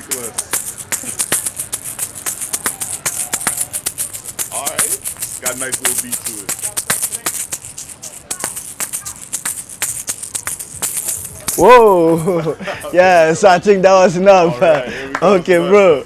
All right. It's got a nice little beat to it. Whoa. Yeah, so I think that was enough. Right, okay, bro.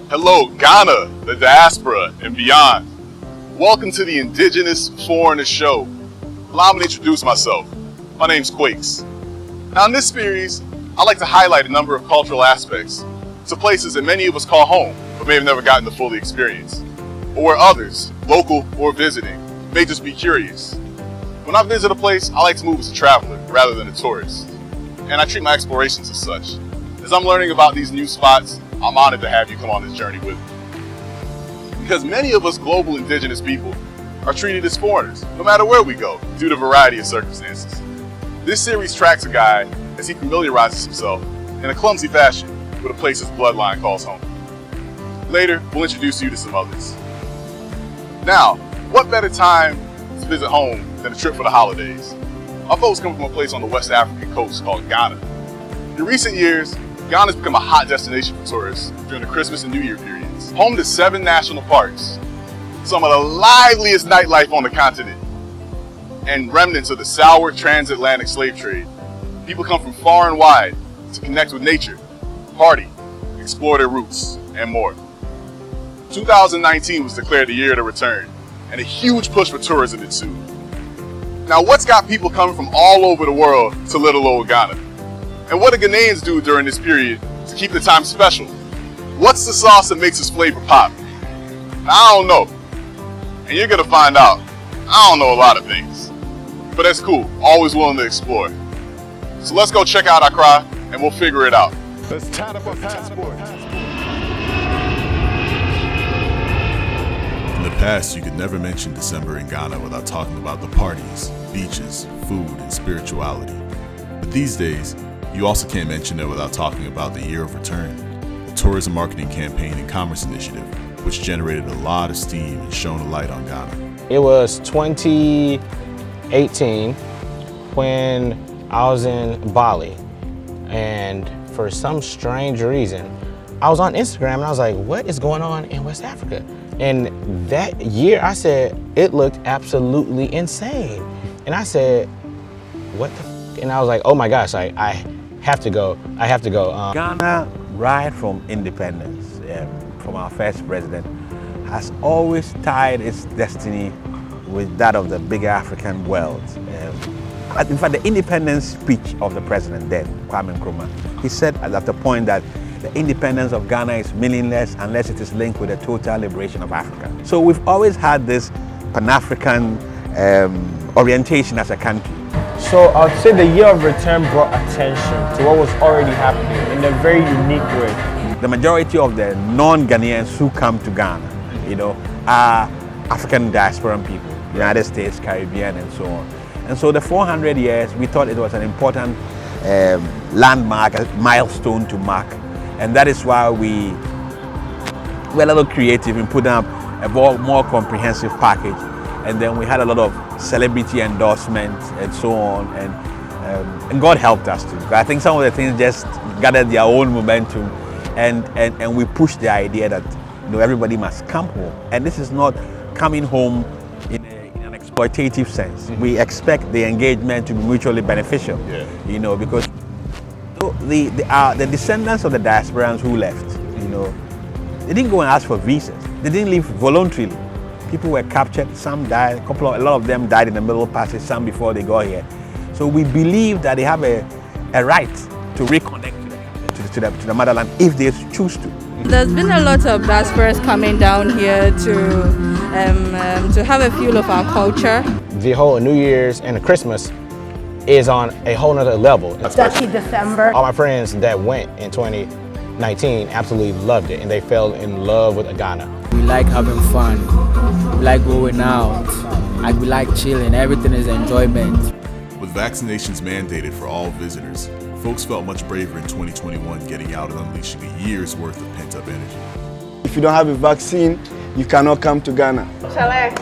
Hello, Ghana, the diaspora, and beyond. Welcome to the Indigenous Foreigner Show. Allow me to introduce myself. My name's Quakes. Now in this series, I like to highlight a number of cultural aspects to places that many of us call home, but may have never gotten to fully experience, or where others, local or visiting, may just be curious. When I visit a place, I like to move as a traveler rather than a tourist, and I treat my explorations as such. As I'm learning about these new spots, I'm honored to have you come on this journey with me. Because many of us global indigenous people are treated as foreigners, no matter where we go, due to a variety of circumstances. This series tracks a guy as he familiarizes himself in a clumsy fashion with a place his bloodline calls home. Later, we'll introduce you to some others. Now, what better time to visit home than a trip for the holidays? Our folks come from a place on the West African coast called Ghana. In recent years, Ghana's become a hot destination for tourists during the Christmas and New Year periods. Home to 7 national parks, some of the liveliest nightlife on the continent, and remnants of the sour transatlantic slave trade. People come from far and wide to connect with nature, party, explore their roots, and more. 2019 was declared the year of the return, and a huge push for tourism ensued. Now, what's got people coming from all over the world to little old Ghana? And what do Ghanaians do during this period to keep the time special? What's the sauce that makes this flavor pop? I don't know. And you're gonna find out. I don't know a lot of things. But that's cool, always willing to explore. So let's go check out Accra and we'll figure it out. Let's tie up our passport. In the past, you could never mention December in Ghana without talking about the parties, beaches, food, and spirituality. But these days, you also can't mention it without talking about the Year of Return, the tourism marketing campaign and commerce initiative, which generated a lot of steam and shone a light on Ghana. It was 2018 when I was in Bali, and for some strange reason, I was on Instagram and I was like, what is going on in West Africa? And that year I said, it looked absolutely insane. And I said, what the f? And I was like, oh my gosh, I have to go. Ghana, right from independence, from our first president, has always tied its destiny with that of the bigger African world. In fact, the independence speech of the president then, Kwame Nkrumah, he said at the point that the independence of Ghana is meaningless unless it is linked with the total liberation of Africa. So we've always had this Pan-African orientation as a country. So I would say the Year of Return brought attention to what was already happening in a very unique way. The majority of the non-Ghanaians who come to Ghana, are African diasporan people, United States, Caribbean, and so on. And so the 400 years, we thought it was an important landmark, a milestone to mark. And that is why we were a little creative in putting up a more comprehensive package. And then we had a lot of celebrity endorsements and so on. And God helped us too. I think some of the things just gathered their own momentum. And we pushed the idea that everybody must come home. And this is not coming home in an exploitative sense. Mm-hmm. We expect the engagement to be mutually beneficial, because the descendants of the diasporans who left, they didn't go and ask for visas. They didn't leave voluntarily. People were captured, some died, a lot of them died in the Middle Passage, some before they got here. So we believe that they have a right to reconnect to the motherland if they choose to. There's been a lot of diasporas coming down here to have a feel of our culture. The whole New Year's and the Christmas is on a whole nother level. Especially December. All my friends that went in 2018 19 absolutely loved it, and they fell in love with Ghana. We like having fun, we like going out, like we like chilling, everything is enjoyment. With vaccinations mandated for all visitors, folks felt much braver in 2021 getting out and unleashing a year's worth of pent-up energy. If you don't have a vaccine, you cannot come to Ghana. Chalet.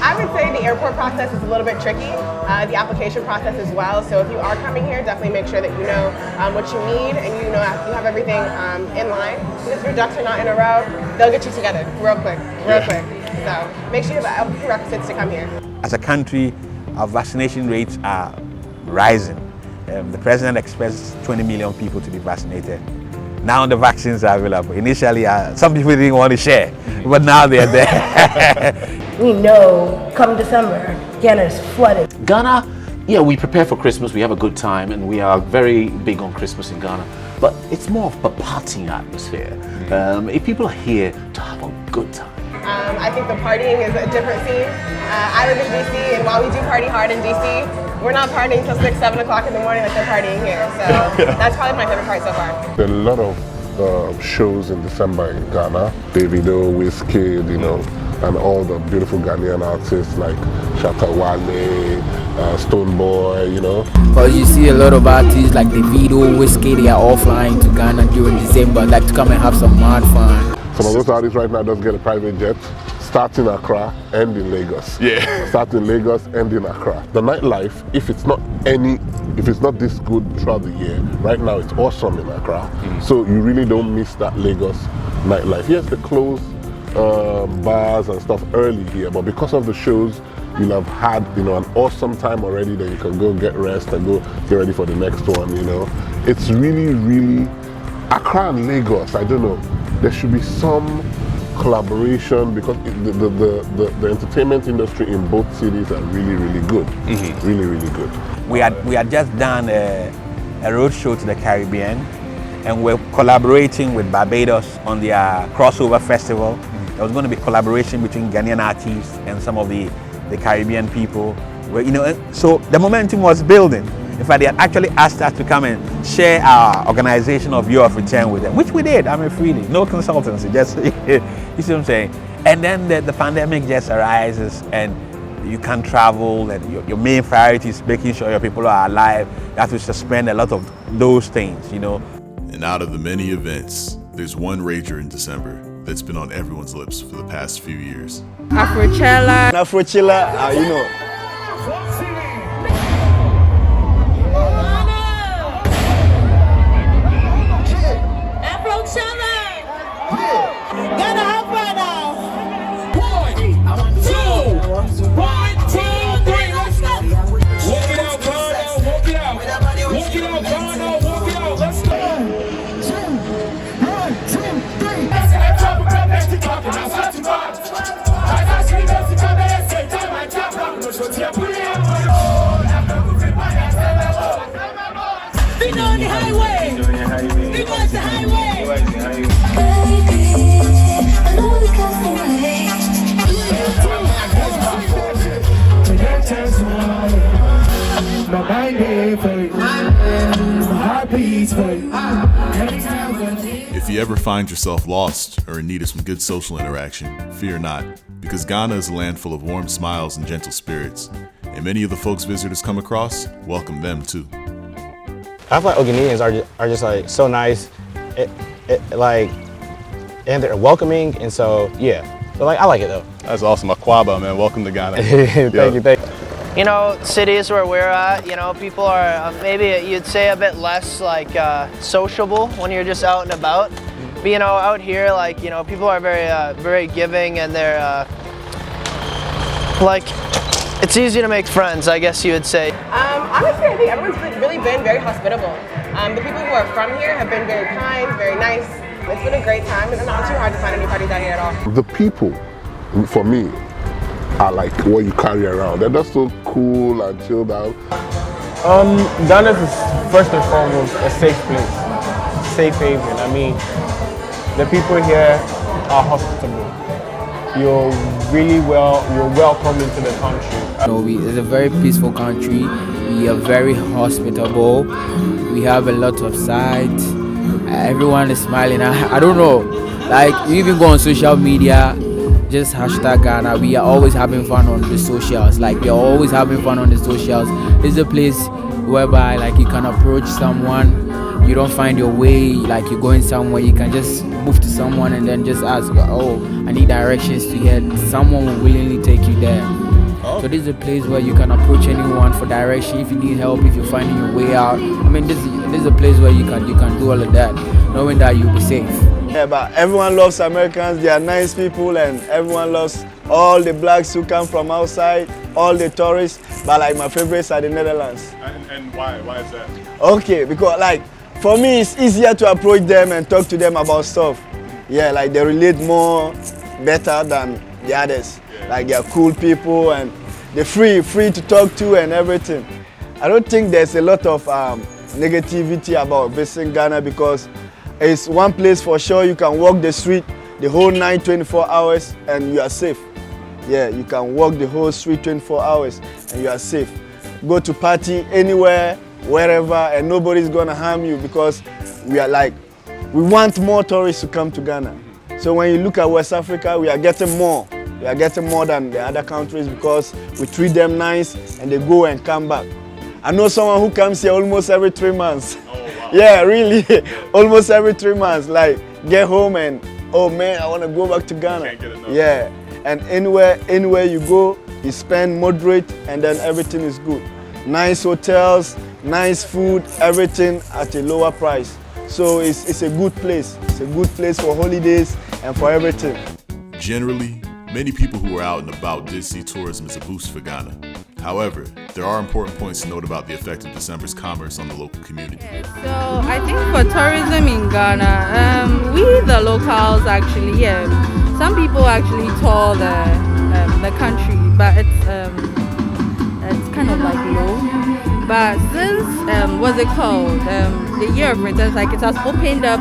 I would say the airport process is a little bit tricky, the application process as well. So if you are coming here, definitely make sure that you know what you need and you know you have everything in line. Because if your ducks are not in a row, they'll get you together real quick. So make sure you have prerequisites to come here. As a country, our vaccination rates are rising. The president expects 20 million people to be vaccinated. Now the vaccines are available. Initially, some people didn't want to share, but now they're there. We know come December, Ghana is flooded. Ghana, yeah, we prepare for Christmas, we have a good time, and we are very big on Christmas in Ghana, but it's more of a partying atmosphere. If people are here to have a good time. I think the partying is a different scene. I live in DC, and while we do party hard in DC, we're not partying till 6, 7 o'clock in the morning like they're partying here. So that's probably my favorite part so far. There are a lot of shows in December in Ghana. Davido, Wizkid, you know, and all the beautiful Ghanaian artists like Shatta Wale, Stonebwoy, you know. Because you see a lot of artists like Davido, Wizkid, they are all flying to Ghana during December, like to come and have some mad fun. Some of those artists right now just get a private jet, start in Accra, end in Lagos. Yeah. Start in Lagos, end in Accra. The nightlife, if it's not this good throughout the year, right now it's awesome in Accra. So you really don't miss that Lagos nightlife. Yes, they close bars and stuff early here, but because of the shows, you'll have had, you know, an awesome time already. Then you can go get rest and go get ready for the next one. You know, it's really Accra and Lagos. I don't know. There should be some collaboration because the entertainment industry in both cities are really good. Really good. We had just done a road show to the Caribbean, and we're collaborating with Barbados on their crossover festival. There was going to be collaboration between Ghanaian artists and some of the Caribbean people. Where, you know, so the momentum was building. In fact, they had actually asked us to come and share our organization of Year of Return with them, which we did. I mean, freely, no consultancy, just, you see what I'm saying? And then the pandemic just arises and you can't travel, and your main priority is making sure your people are alive. You have to suspend a lot of those things, you know. And out of the many events, there's one rager in December that's been on everyone's lips for the past few years. Afrochilla, you know. If you ever find yourself lost or in need of some good social interaction, fear not, because Ghana is a land full of warm smiles and gentle spirits, and many of the folks visitors come across welcome them too. I feel like Ghanaians are just like so nice, like, and they're welcoming, and so yeah. But like I like it though. That's awesome. Akwaaba, man. Welcome to Ghana. Thank you. You know, cities where we're at, you know, people are maybe you'd say a bit less like sociable when you're just out and about. But you know, out here, like, you know, people are very giving, and they're like, it's easy to make friends, I guess you would say. Honestly, I think everyone's really been very hospitable. The people who are from here have been very kind, very nice. It's been a great time, and it's not too hard to find any parties out here at all. The people, for me, are like what you carry around. They're just so cool and chilled out. Ghana is first and foremost a safe place, safe haven. I mean, the people here are hospitable. You're welcome into the country. So it's a very peaceful country. We are very hospitable. We have a lot of sight. Everyone is smiling. I don't know. Like, you even go on social media, just hashtag Ghana. We are always having fun on the socials. Like, we are always having fun on the socials. This is a place whereby, like, you can approach someone. You don't find your way, like you're going somewhere, you can just move to someone and then just ask, oh, I need directions to here. Someone will willingly take you there. So this is a place where you can approach anyone for direction if you need help, if you're finding your way out. I mean, this is a place where you can do all of that, knowing that you'll be safe. Yeah, but everyone loves Americans. They are nice people, and everyone loves all the blacks who come from outside, all the tourists. But like my favorites are the Netherlands. And why? Why is that? Okay, because like for me, it's easier to approach them and talk to them about stuff. Yeah, like they relate more better than the others. Like they are cool people and they're free to talk to and everything. I don't think there's a lot of negativity about visiting Ghana because it's one place for sure you can walk the street the whole night, 24 hours, and you are safe. Yeah, you can walk the whole street 24 hours and you are safe. Go to party anywhere, wherever, and nobody's gonna harm you because we want more tourists to come to Ghana. So when you look at West Africa, we are getting more. We are getting more than the other countries because we treat them nice and they go and come back. I know someone who comes here almost every 3 months. Oh, wow. Yeah, really, almost every 3 months. Like, get home and, oh man, I want to go back to Ghana. Can't get enough. Yeah, and anywhere you go, you spend moderate and then everything is good. Nice hotels, nice food, everything at a lower price. So it's a good place. It's a good place for holidays and for everything. Generally, many people who are out and about did see tourism as a boost for Ghana. However, there are important points to note about the effect of December's commerce on the local community. So I think for tourism in Ghana, we the locals actually, some people actually tour the country, but it's kind of like low. But since what's it called? The year of returns, like it has opened up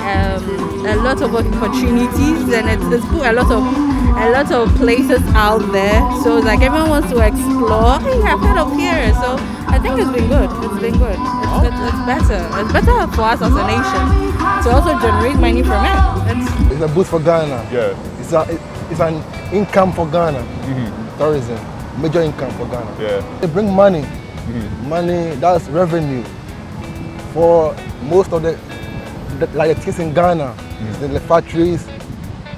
a lot of opportunities and it's put a lot of places out there. So it's like everyone wants to explore. Hey, I've heard of here. So I think it's been good. It's been good. It's better. It's better for us as a nation to also generate money from it. It's a boost for Ghana. Yeah. It's an income for Ghana. Tourism, major income for Ghana. Yeah. They bring money. Money, that's revenue for most of the things in Ghana, the factories,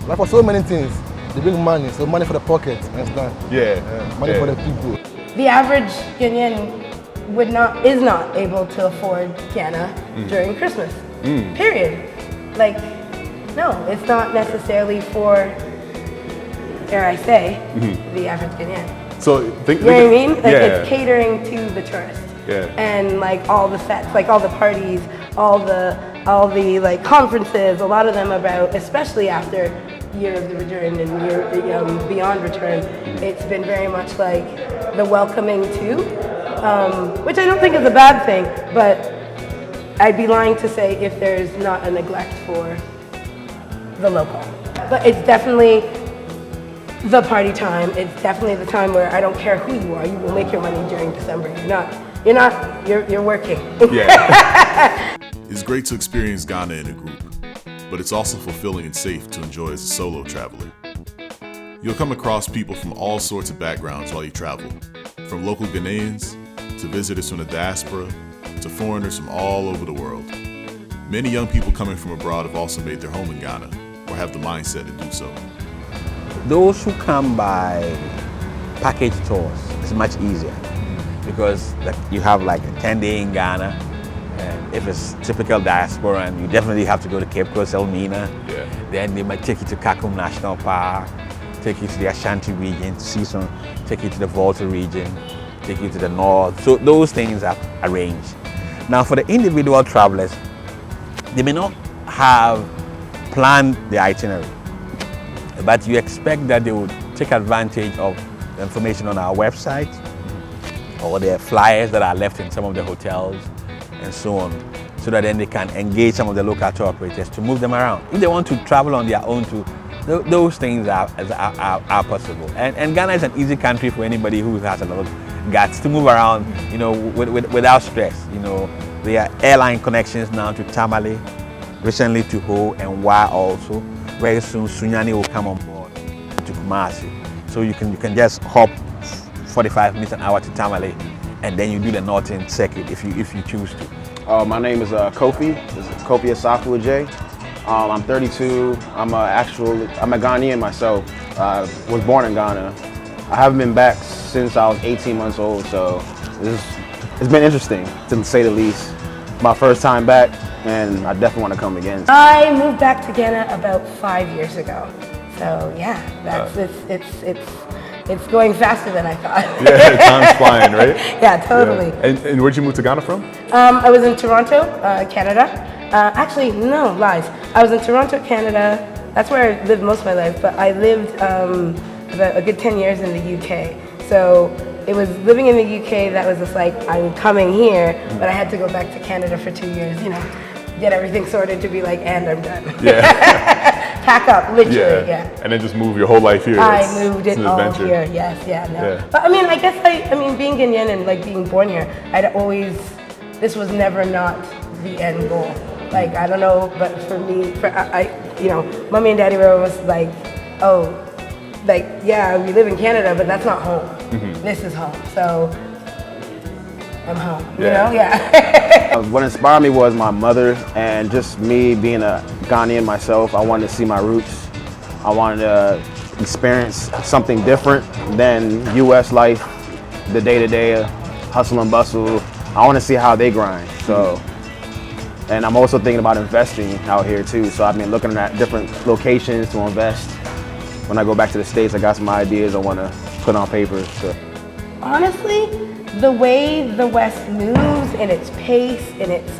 like for so many things. They bring money, so money for the pocket, understand? Money for the people. The average Ghanaian is not able to afford Ghana during Christmas. Period. Like, no, it's not necessarily for, dare I say, the average Ghanaian. So think you know what I mean? Like it's catering to the tourist. Yeah. And like all the sets, like all the parties, all the like conferences, a lot of them about, especially after Year of the Return and Year Beyond Return, it's been very much like the welcoming too, which I don't think is a bad thing, but I'd be lying to say if there's not a neglect for the local. But it's definitely the party time. It's definitely the time where I don't care who you are, you will make your money during December. You're working. Yeah. It's great to experience Ghana in a group, but it's also fulfilling and safe to enjoy as a solo traveler. You'll come across people from all sorts of backgrounds while you travel, from local Ghanaians to visitors from the diaspora to foreigners from all over the world. Many young people coming from abroad have also made their home in Ghana or have the mindset to do so. Those who come by package tours, it's much easier because you have like a 10-day in Ghana, and if it's typical diaspora, and you definitely have to go to Cape Coast, Elmina, then they might take you to Kakum National Park, take you to the Ashanti region to see take you to the Volta region, take you to the north. So those things are arranged. Now for the individual travelers, they may not have planned the itinerary, but you expect that they would take advantage of the information on our website or the flyers that are left in some of the hotels and so on, so that then they can engage some of the local tour operators to move them around. If they want to travel on their own too, those things are possible. And Ghana is an easy country for anybody who has a lot of guts to move around, without stress. There are airline connections now to Tamale, recently to Ho and Wa also. Very soon, Sunyani will come on board to Kumasi. So you can just hop 45 minutes an hour to Tamale, and then you do the northern circuit if you choose to. My name is Kofi. This is Kofi Asafu J. I'm 32. I'm a Ghanaian myself. Was born in Ghana. I haven't been back since I was 18 months old, so it's been interesting to say the least. My first time back, and I definitely want to come again. I moved back to Ghana about 5 years ago. So yeah, it's going faster than I thought. Yeah, time's flying, right? Yeah, totally. Yeah. And where'd you move to Ghana from? I was in Toronto, Canada. Actually, no, lies. I was in Toronto, Canada. That's where I lived most of my life, but I lived about a good 10 years in the UK. So it was living in the UK that was just like, I'm coming here, but I had to go back to Canada for 2 years, you know, get everything sorted to be like, and I'm done. Yeah. Pack up, literally, yeah. And then just move your whole life here. I moved it all adventure. here, yes, yeah, no. Yeah. But I mean, I guess I mean, being Ghanaian and like being born here, this was never not the end goal. Like, I don't know, but for me, you know, mommy and daddy were always like, oh, like, yeah, we live in Canada, but that's not home. Mm-hmm. This is home, so I'm home, you know, yeah. What inspired me was my mother, and just me being a Ghanaian myself. I wanted to see my roots. I wanted to experience something different than U.S. life, the day-to-day hustle and bustle. I want to see how they grind. So, and I'm also thinking about investing out here too. So I've been looking at different locations to invest. When I go back to the States, I got some ideas I want to put on paper. So. Honestly, the way the West moves in its pace, in its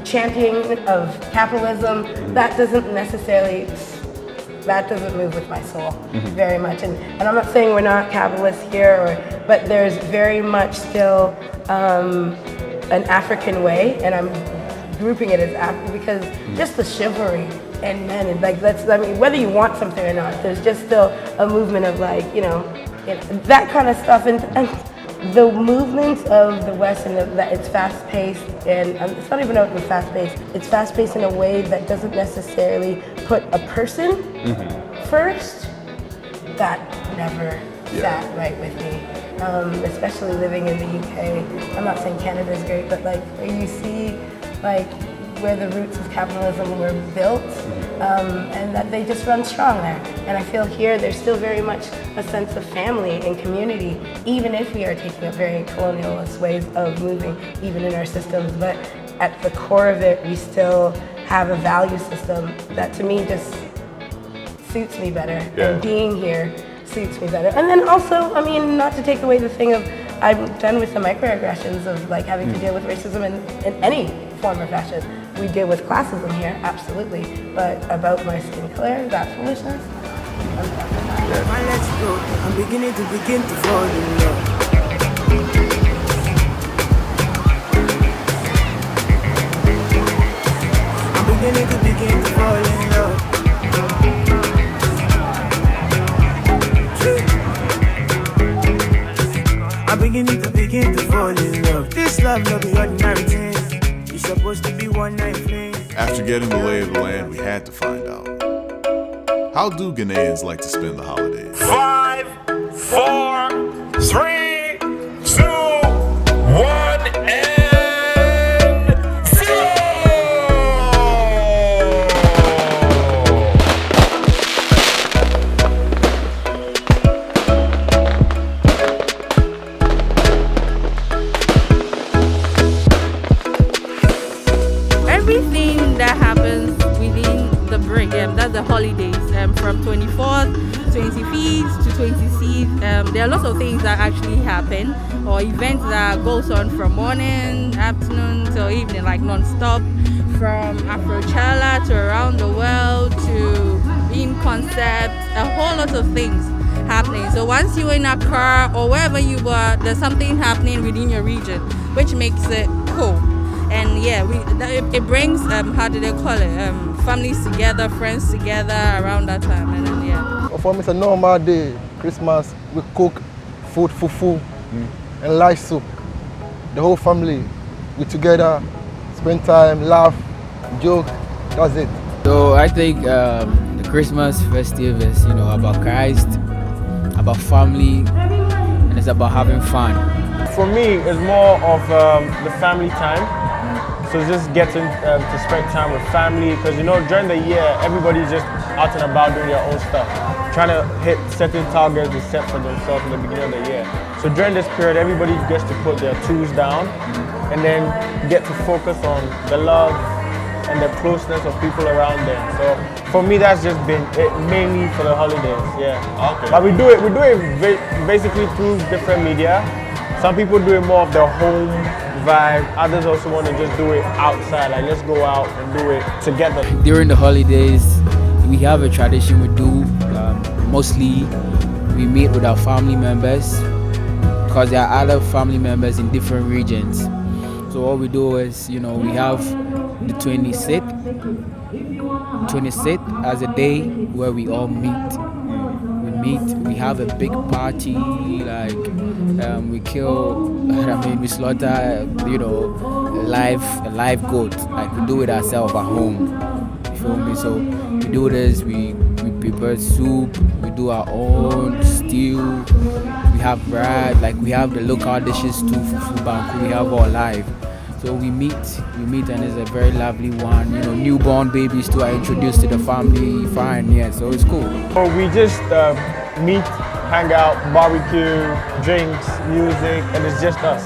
championing of capitalism, that doesn't move with my soul very much. And I'm not saying we're not capitalists here, but there's very much still an African way, and I'm grouping it as African because just the chivalry and men, and like I mean, whether you want something or not, there's just still a movement of like, you know, that kind of stuff, and the movements of the West, and that it's fast-paced, and it's not even fast-paced. It's fast-paced in a way that doesn't necessarily put a person first. That never sat right with me, especially living in the UK. I'm not saying Canada's great, but like where you see like where the roots of capitalism were built, and that they just run strong there. And I feel here there's still very much a sense of family and community, even if we are taking up very colonialist ways of moving, even in our systems. But at the core of it, we still have a value system that to me just suits me better. And being here suits me better. And then also, I mean, not to take away the thing of, I'm done with the microaggressions of like having to deal with racism in any form or fashion. We deal with classism here, absolutely. But about my skin color, that foolishness, I'm done with that. Let's go. I'm beginning to fall in love. I'm beginning to fall in love. I'm beginning to fall in love. This love no be ordinary thing. It's supposed to be one night fling. After getting the lay of the land, we had to find out. How do Ghanaians like to spend the holidays? 5, 4, 3, 2, 1, and everything that happens within the break, that's the holidays, from 24th, 25th to 26th. There are lots of things that actually happen, or events that goes on from morning, afternoon till evening, like non-stop, from Afrochella to around the world to being concepts, a whole lot of things happening. So once you're in Accra or wherever you are, there's something happening within your region, which makes it cool. And yeah, it brings, how do they call it, families together, friends together around that time. And then, yeah. For me, it's a normal day. Christmas, we cook food, fufu, and light soup. The whole family, we together, spend time, laugh, joke. That's it. So I think the Christmas festive is, about Christ, about family, and it's about having fun. For me, it's more of the family time. So just getting to spend time with family, because during the year everybody's just out and about doing their own stuff, trying to hit certain targets they set for themselves in the beginning of the year. So during this period, everybody gets to put their tools down and then get to focus on the love and the closeness of people around them. So for me, that's just been it mainly for the holidays. Yeah. Okay. But we do it basically through different media. Some people do it more of the home vibe. Others also want to just do it outside. Like, let's go out and do it together. During the holidays, we have a tradition we do. Mostly, we meet with our family members because there are other family members in different regions. So what we do is, we have the 26th as a day where we all meet. We have a big party, like we kill, we slaughter, a live goat. Like, we do it ourselves at home. You feel me? So we do this, we prepare soup, we do our own stew, we have bread, like we have the local dishes too, fufu banku, we have all live. So we meet and it's a very lovely one. Newborn babies too are introduced to the family, fine, yeah, so it's cool. So we just meet, hang out, barbecue, drinks, music, and it's just us.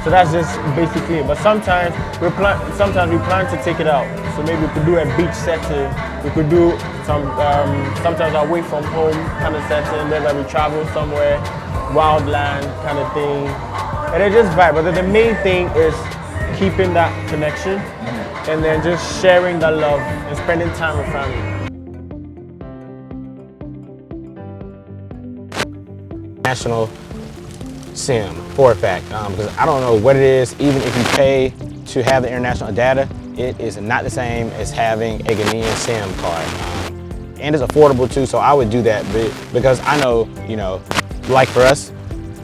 So that's just basically it. But sometimes we plan to take it out. So maybe we could do a beach setting. We could do sometimes away from home kind of setting, maybe we travel somewhere, wildland kind of thing. And they just vibe. But the main thing is keeping that connection and then just sharing that love and spending time with family. National SIM for a fact, because I don't know what it is. Even if you pay to have the international data, it is not the same as having a Ghanaian SIM card. And it's affordable too, so I would do that because I know, like for us,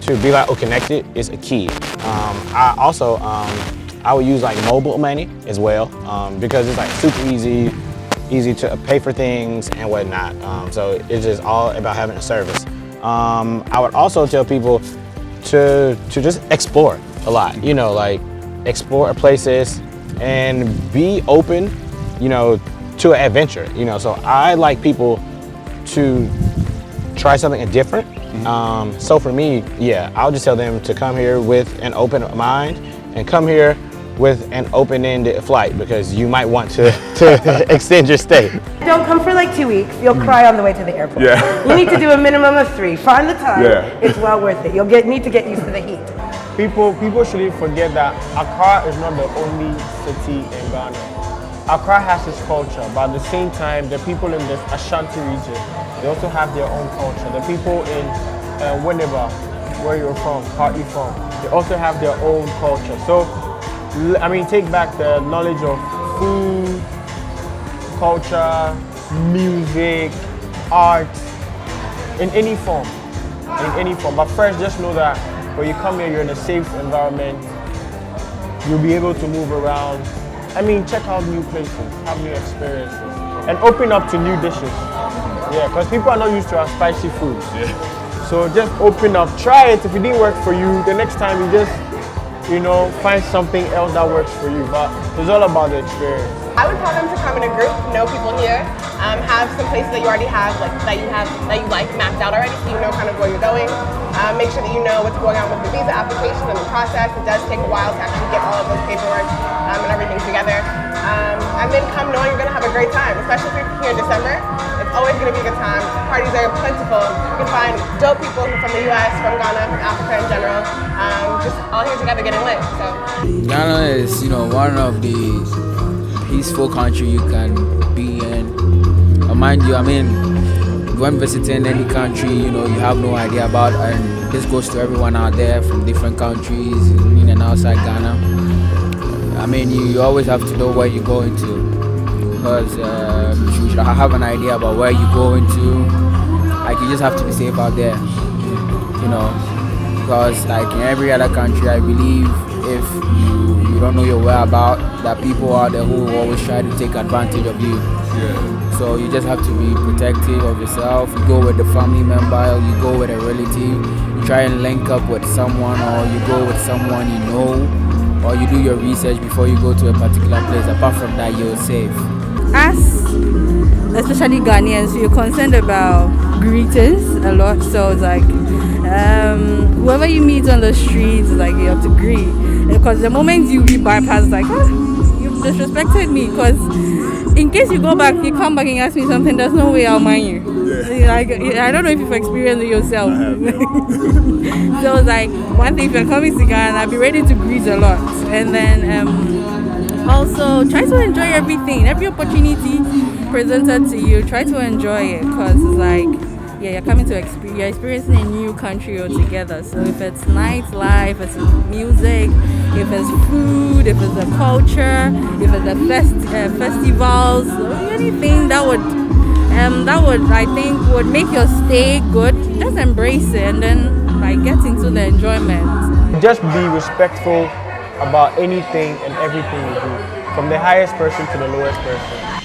to be like connected is a key. I also, I would use like mobile money as well, because it's like super easy to pay for things and whatnot. So it's just all about having a service. I would also tell people to just explore a lot, like explore places and be open, to an adventure, So I like people to try something different. So for me, yeah, I'll just tell them to come here with an open mind and come here with an open-ended flight because you might want to extend your stay. Don't come for like 2 weeks. You'll cry on the way to the airport. Yeah. You need to do a minimum of 3. Find the time. Yeah. It's well worth it. Need to get used to the heat. People shouldn't forget that Accra is not the only city in Ghana. Accra has its culture, but at the same time, the people in the Ashanti region, they also have their own culture. The people in Winneba, where you're from, partly from, they also have their own culture. So, take back the knowledge of food, culture, music, art, in any form. But first, just know that when you come here, you're in a safe environment. You'll be able to move around. Check out new places, have new experiences, and open up to new dishes. Yeah, because people are not used to our spicy foods. Yeah. So just open up, try it. If it didn't work for you, the next time you just, find something else that works for you. But it's all about the experience. I would tell them to come in a group, know people here, have some places that you already have, that you like mapped out already, so you know kind of where you're going. Make sure that you know what's going on with the visa application and the process. It does take a while to actually get all of those paperwork and everything together. And then come knowing you're going to have a great time, especially if you're here in December. It's always going to be a good time. Parties are plentiful. You can find dope people from the US, from Ghana, from Africa in general, just all here together getting lit. So Ghana is, one of the peaceful country you can be in. Mind you, when visiting any country, you have no idea about, and this goes to everyone out there from different countries, in and outside Ghana. You always have to know where you're going to, because you should have an idea about where you're going to. Like, you just have to be safe out there, because like in every other country, I believe if you don't know your whereabouts, there are people out there who will always try to take advantage of you. So you just have to be protective of yourself. You go with a family member, you go with a relative, you try and link up with someone, or you go with someone you know, or you do your research before you go to a particular place. Apart from that, you're safe. As especially Ghanaians, we're concerned about greetings a lot. So it's like whoever you meet on the streets, like you have to greet. Because the moment you bypass, like, you've disrespected me. Because in case you go back, you come back and ask me something, there's no way I'll mind you. Like, I don't know if you've experienced it yourself. So it's like, one thing, if you're coming to Ghana, I'll be ready to greet a lot. And then also try to enjoy everything. Every opportunity presented to you, try to enjoy it. Because it's like, you're coming to you're experiencing a new country altogether. So if it's nightlife, if it's music, if it's food, if it's a culture, if it's a festivals, anything that would I think would make your stay good, just embrace it and then like get into the enjoyment. Just be respectful about anything and everything you do, from the highest person to the lowest person.